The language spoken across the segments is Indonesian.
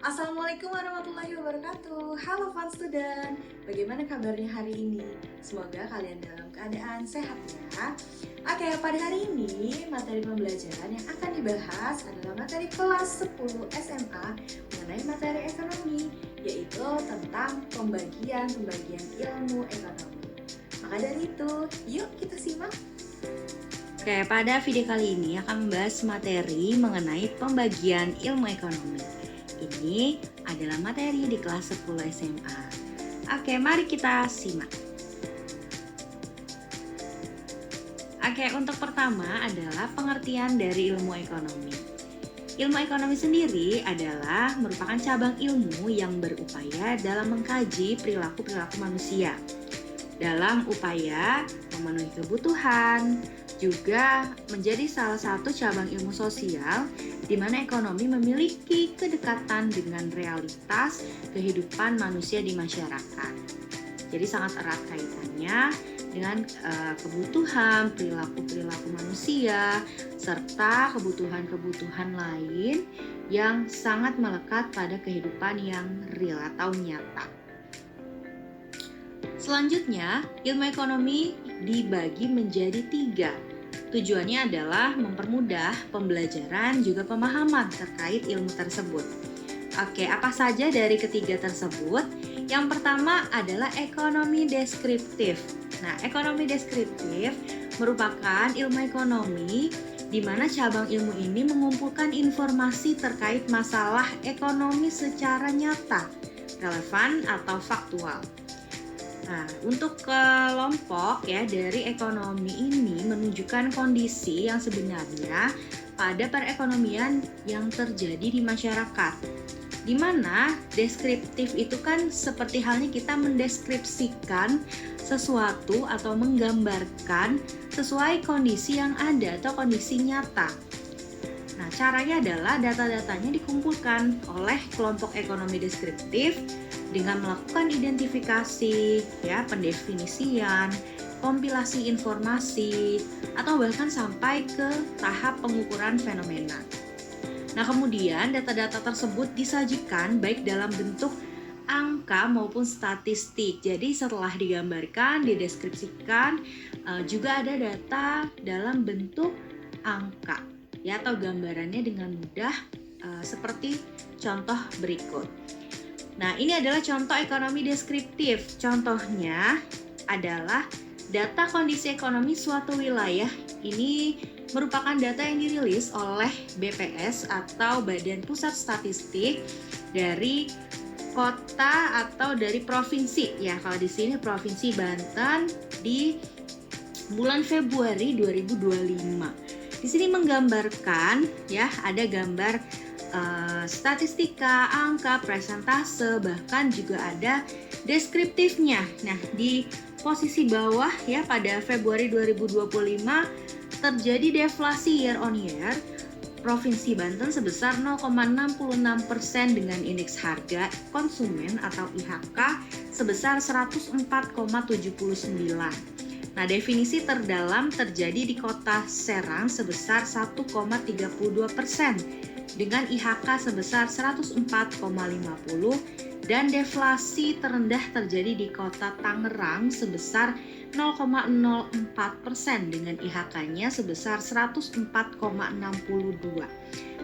Assalamualaikum warahmatullahi wabarakatuh. Halo fun student, bagaimana kabarnya hari ini? Semoga kalian dalam keadaan sehat ya. Oke, pada hari ini materi pembelajaran yang akan dibahas adalah materi kelas 10 SMA mengenai materi ekonomi, yaitu tentang pembagian ilmu ekonomi. Maka dari itu, yuk kita simak. Oke, pada video kali ini akan membahas materi mengenai pembagian ilmu ekonomi. Ini adalah materi di kelas 10 SMA. Oke, mari kita simak. Oke, untuk pertama adalah pengertian dari ilmu ekonomi. Ilmu ekonomi sendiri adalah merupakan cabang ilmu yang berupaya dalam mengkaji perilaku-perilaku manusia dalam upaya memenuhi kebutuhan, juga menjadi salah satu cabang ilmu sosial di mana ekonomi memiliki kedekatan dengan realitas kehidupan manusia di masyarakat. Jadi sangat erat kaitannya dengan kebutuhan, perilaku-perilaku manusia, serta kebutuhan-kebutuhan lain yang sangat melekat pada kehidupan yang real atau nyata. Selanjutnya, ilmu ekonomi dibagi menjadi 3. Tujuannya adalah mempermudah pembelajaran juga pemahaman terkait ilmu tersebut. Oke, apa saja dari ketiga tersebut? Yang pertama adalah ekonomi deskriptif. Nah, ekonomi deskriptif merupakan ilmu ekonomi di mana cabang ilmu ini mengumpulkan informasi terkait masalah ekonomi secara nyata, relevan atau faktual. Nah, untuk kelompok ya dari ekonomi ini menunjukkan kondisi yang sebenarnya pada perekonomian yang terjadi di masyarakat. Di mana deskriptif itu kan seperti halnya kita mendeskripsikan sesuatu atau menggambarkan sesuai kondisi yang ada atau kondisi nyata. Nah, caranya adalah data-datanya dikumpulkan oleh kelompok ekonomi deskriptif dengan melakukan identifikasi, ya, pendefinisian, kompilasi informasi, atau bahkan sampai ke tahap pengukuran fenomena. Nah, kemudian data-data tersebut disajikan baik dalam bentuk angka maupun statistik. Jadi setelah digambarkan, dideskripsikan, juga ada data dalam bentuk angka, ya, atau gambarannya dengan mudah, seperti contoh berikut. Nah, ini adalah contoh ekonomi deskriptif. Contohnya adalah data kondisi ekonomi suatu wilayah. Ini merupakan data yang dirilis oleh BPS atau Badan Pusat Statistik dari kota atau dari provinsi. Ya, kalau di sini Provinsi Banten di bulan Februari 2025. Di sini menggambarkan, ya, ada gambar statistika, angka, presentase, bahkan juga ada deskriptifnya. Nah, di posisi bawah ya pada Februari 2025 terjadi deflasi year on year Provinsi Banten sebesar 0,66% dengan indeks harga konsumen atau IHK sebesar 104,79. Nah, definisi terdalam terjadi di kota Serang sebesar 1,32% dengan IHK sebesar 104,50 dan deflasi terendah terjadi di kota Tangerang sebesar 0,04% dengan IHK-nya sebesar 104,62.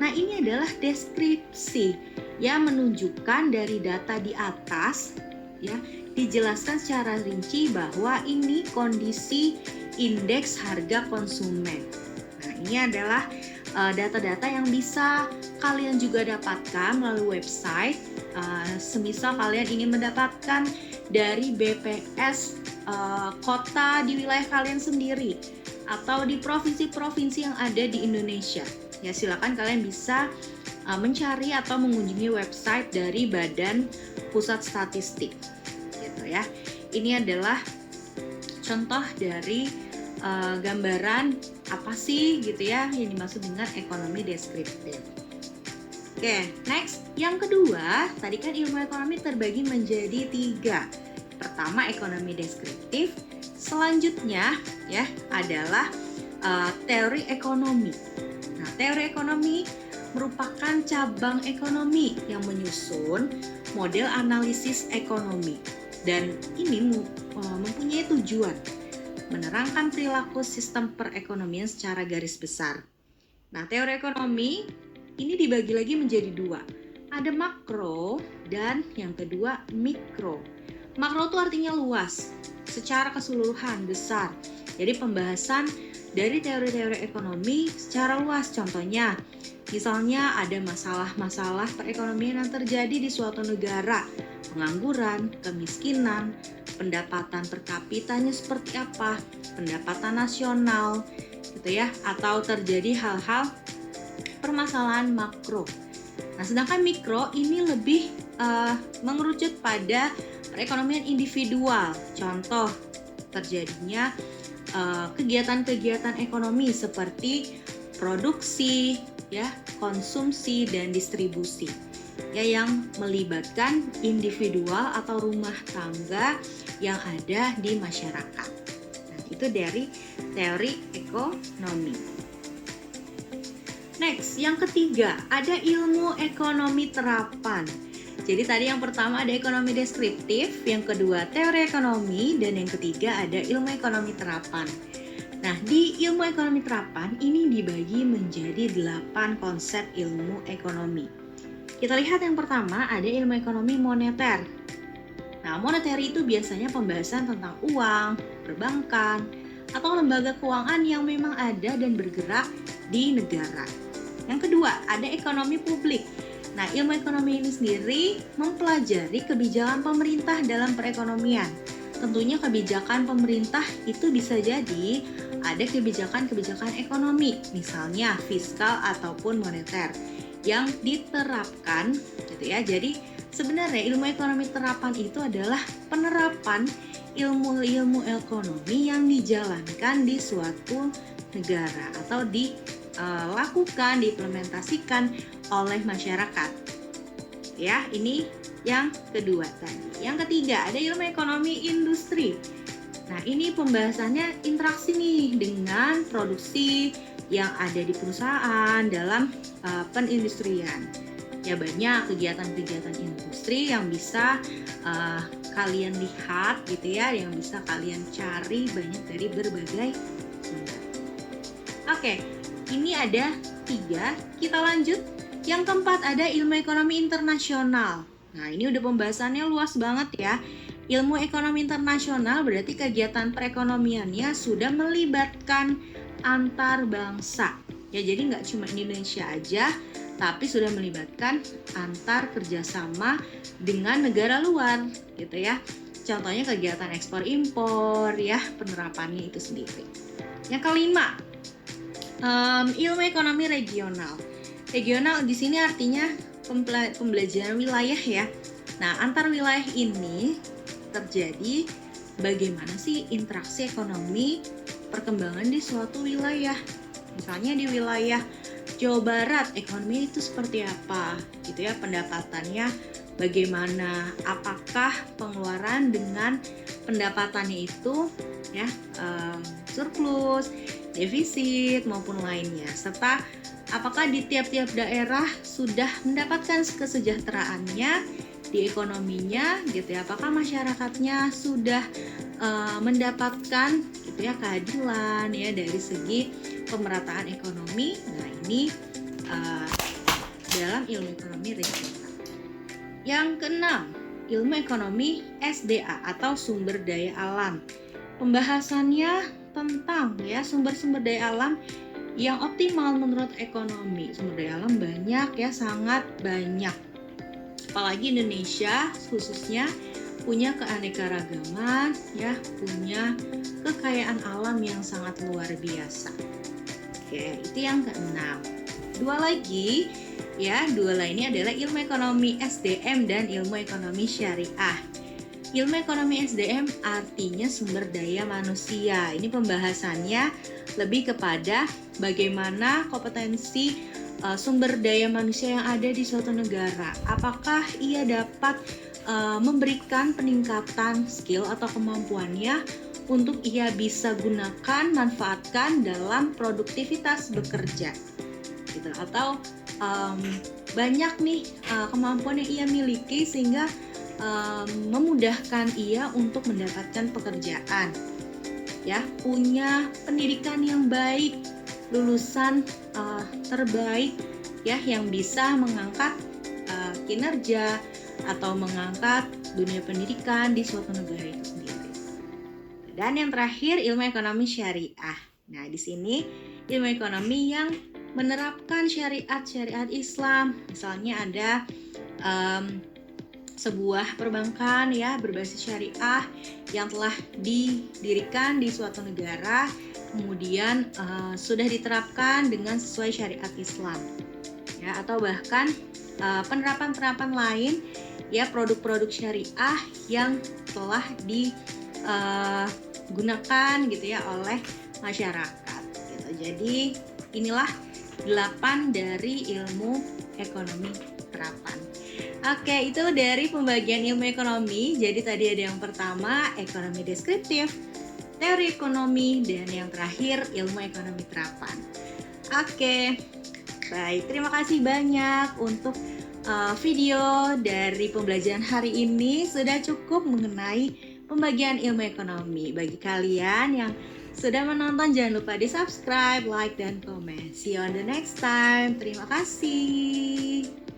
Nah, ini adalah deskripsi yang menunjukkan dari data di atas, ya, dijelaskan secara rinci bahwa ini kondisi indeks harga konsumen. Nah, ini adalah data-data yang bisa kalian juga dapatkan melalui website. Semisal kalian ingin mendapatkan dari BPS kota di wilayah kalian sendiri atau di provinsi-provinsi yang ada di Indonesia, ya, silakan kalian bisa mencari atau mengunjungi website dari Badan Pusat Statistik, gitu ya. Ini adalah contoh dari gambaran apa sih gitu ya yang dimaksud dengan ekonomi deskriptif. Oke, next, yang kedua, tadi kan ilmu ekonomi terbagi menjadi 3. Pertama, ekonomi deskriptif. Selanjutnya ya adalah teori ekonomi. Nah, teori ekonomi merupakan cabang ekonomi yang menyusun model analisis ekonomi dan ini mempunyai tujuan menerangkan perilaku sistem perekonomian secara garis besar. Nah, teori ekonomi ini dibagi lagi menjadi dua. Ada makro dan yang kedua mikro. Makro itu artinya luas, secara keseluruhan, besar. Jadi pembahasan dari teori-teori ekonomi secara luas. Contohnya, misalnya ada masalah-masalah perekonomian yang terjadi di suatu negara, pengangguran, kemiskinan, pendapatan per kapitanya seperti apa, pendapatan nasional, gitu ya, atau terjadi hal-hal permasalahan makro. Nah, sedangkan mikro ini lebih mengerucut pada perekonomian individual. Contoh terjadinya kegiatan-kegiatan ekonomi seperti produksi, ya, konsumsi dan distribusi, ya, yang melibatkan individual atau rumah tangga yang ada di masyarakat. Nah, itu dari teori ekonomi. Next, yang ketiga, ada ilmu ekonomi terapan. Jadi tadi yang pertama ada ekonomi deskriptif, yang kedua teori ekonomi, dan yang ketiga ada ilmu ekonomi terapan. Nah, di ilmu ekonomi terapan ini dibagi menjadi 8 konsep ilmu ekonomi. Kita lihat yang pertama ada ilmu ekonomi moneter. Nah, moneter itu biasanya pembahasan tentang uang, perbankan, atau lembaga keuangan yang memang ada dan bergerak di negara. Yang kedua, ada ekonomi publik. Nah, ilmu ekonomi ini sendiri mempelajari kebijakan pemerintah dalam perekonomian. Tentunya kebijakan pemerintah itu bisa jadi ada kebijakan-kebijakan ekonomi, misalnya fiskal ataupun moneter yang diterapkan, gitu ya. Jadi sebenarnya ilmu ekonomi terapan itu adalah penerapan ilmu-ilmu ekonomi yang dijalankan di suatu negara atau dilakukan, diimplementasikan oleh masyarakat. Ya, ini yang kedua tadi. Yang ketiga, ada ilmu ekonomi industri. Nah, ini pembahasannya interaksi nih dengan produksi yang ada di perusahaan dalam penindustrian. Ya, banyak kegiatan-kegiatan industri yang bisa kalian lihat gitu ya, yang bisa kalian cari banyak dari berbagai sumber. Oke, ini ada 3, kita lanjut. Yang keempat ada ilmu ekonomi internasional. Nah, ini udah pembahasannya luas banget ya. Ilmu ekonomi internasional berarti kegiatan perekonomiannya sudah melibatkan antar bangsa. Ya, jadi nggak cuma Indonesia aja, tapi sudah melibatkan antar kerjasama dengan negara luar, gitu ya. Contohnya kegiatan ekspor impor, ya, penerapannya itu sendiri. Yang kelima, ilmu ekonomi regional. Regional di sini artinya pembelajaran wilayah ya. Nah, antar wilayah ini terjadi bagaimana sih interaksi ekonomi perkembangan di suatu wilayah. Misalnya di wilayah Jawa Barat, ekonomi itu seperti apa, gitu ya, pendapatannya bagaimana, apakah pengeluaran dengan pendapatannya itu ya surplus, defisit maupun lainnya, serta apakah di tiap-tiap daerah sudah mendapatkan kesejahteraannya di ekonominya, gitu ya, apakah masyarakatnya sudah mendapatkan gitu ya keadilan ya dari segi pemerataan ekonomi. Nah, ini dalam ilmu ekonomi regional. Yang keenam, ilmu ekonomi SDA atau sumber daya alam. Pembahasannya tentang ya sumber-sumber daya alam yang optimal menurut ekonomi. Sumber daya alam banyak ya, sangat banyak. Apalagi Indonesia khususnya punya keanekaragaman ya, punya kekayaan alam yang sangat luar biasa. Oke, itu yang keenam. Dua lainnya adalah ilmu ekonomi SDM dan ilmu ekonomi syariah. Ilmu ekonomi SDM artinya sumber daya manusia. Ini pembahasannya lebih kepada bagaimana kompetensi sumber daya manusia yang ada di suatu negara. Apakah ia dapat memberikan peningkatan skill atau kemampuannya untuk ia bisa gunakan, manfaatkan dalam produktivitas bekerja, gitu, atau banyak nih kemampuan yang ia miliki sehingga memudahkan ia untuk mendapatkan pekerjaan. Ya, punya pendidikan yang baik, lulusan terbaik ya yang bisa mengangkat kinerja atau mengangkat dunia pendidikan di suatu negara itu sendiri. Dan yang terakhir, ilmu ekonomi syariah. Nah, di sini ilmu ekonomi yang menerapkan syariat Islam. Misalnya ada sebuah perbankan ya berbasis syariah yang telah didirikan di suatu negara, kemudian sudah diterapkan dengan sesuai syariat Islam. Ya, atau bahkan penerapan-penerapan lain ya produk-produk syariah yang telah digunakan gitu ya oleh masyarakat gitu. Jadi inilah 8 dari ilmu ekonomi terapan. Oke, itu dari pembagian ilmu ekonomi. Jadi tadi ada yang pertama ekonomi deskriptif, teori ekonomi, dan yang terakhir ilmu ekonomi terapan. Oke, baik, terima kasih banyak untuk video dari pembelajaran hari ini. Sudah cukup mengenai pembagian ilmu ekonomi. Bagi kalian yang sudah menonton, jangan lupa di subscribe, like, dan komen. See you on the next time. Terima kasih.